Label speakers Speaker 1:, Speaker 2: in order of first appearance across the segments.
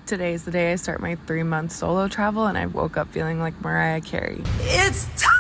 Speaker 1: Today is the day I start my 3-month solo travel, and I woke up feeling like Mariah Carey.
Speaker 2: It's time!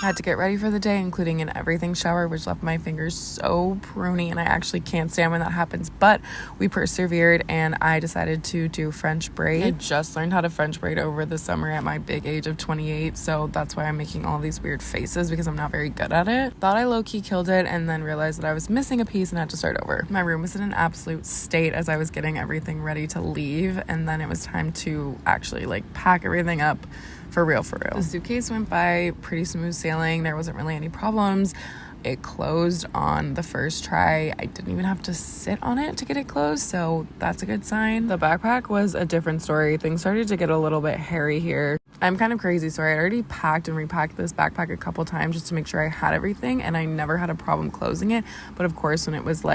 Speaker 1: I had to get ready for the day, including an everything shower, which left my fingers so pruny, and I actually can't stand when that happens, but we persevered, and I decided to do French braid. I just learned how to French braid over the summer at my big age of 28, so that's why I'm making all these weird faces, because I'm not very good at it. Thought I low-key killed it, and then realized that I was missing a piece and had to start over. My room was in an absolute state as I was getting everything ready to leave, and then it was time to actually pack everything up for real. The suitcase went by pretty smooth sailing. There wasn't really any problems. It closed on the first try. I didn't even have to sit on it to get it closed, so that's a good sign. The backpack was a different story. Things started to get a little bit hairy here. I'm kind of crazy, so I had already packed and repacked this backpack a couple times just to make sure I had everything, and I never had a problem closing it. But of course, when it was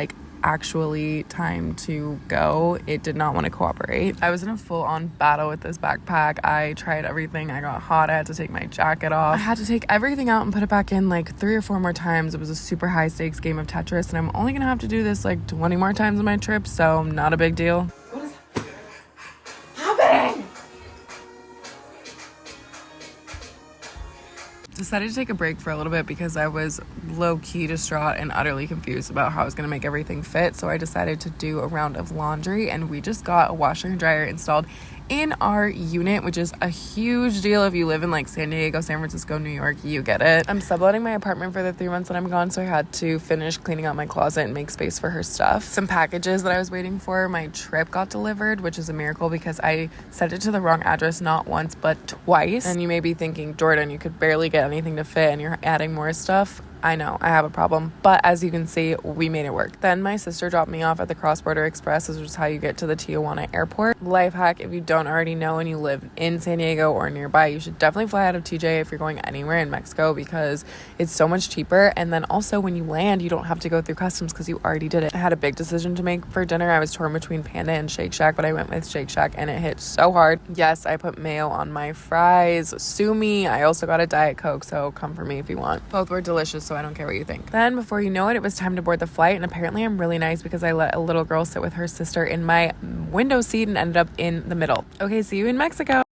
Speaker 1: actually time to go, it did not want to cooperate. I was in a full-on battle with this backpack. I tried everything. I got hot. I had to take my jacket off. I had to take everything out and put it back in 3 or 4 more times. It was a super high stakes game of Tetris, and I'm only gonna have to do this 20 more times on my trip, so not a big deal.
Speaker 2: What is happening?
Speaker 1: Decided to take a break for a little bit because I was low-key distraught and utterly confused about how I was going to make everything fit. So I decided to do a round of laundry, and we just got a washer and dryer installed in our unit, which is a huge deal if you live in San Diego, San Francisco, New York. You get it. I'm subletting my apartment for the 3 months that I'm gone, so I had to finish cleaning out my closet and make space for her stuff. Some packages that I was waiting for my trip got delivered, which is a miracle because I sent it to the wrong address not once but twice. And you may be thinking, Jordan, you could barely get anything to fit and you're adding more stuff. I know, I have a problem, but as you can see, we made it work. Then my sister dropped me off at the Cross Border Express, which is how you get to the Tijuana airport. Life hack, if you don't already know and you live in San Diego or nearby, you should definitely fly out of TJ if you're going anywhere in Mexico because it's so much cheaper. And then also when you land, you don't have to go through customs because you already did it. I had a big decision to make for dinner. I was torn between Panda and Shake Shack, but I went with Shake Shack and it hit so hard. Yes, I put mayo on my fries. Sue me. I also got a Diet Coke, so come for me if you want. Both were delicious, so I don't care what you think. Then before you know it, it was time to board the flight, and apparently I'm really nice because I let a little girl sit with her sister in my window seat and ended up in the middle. Okay, see you in Mexico.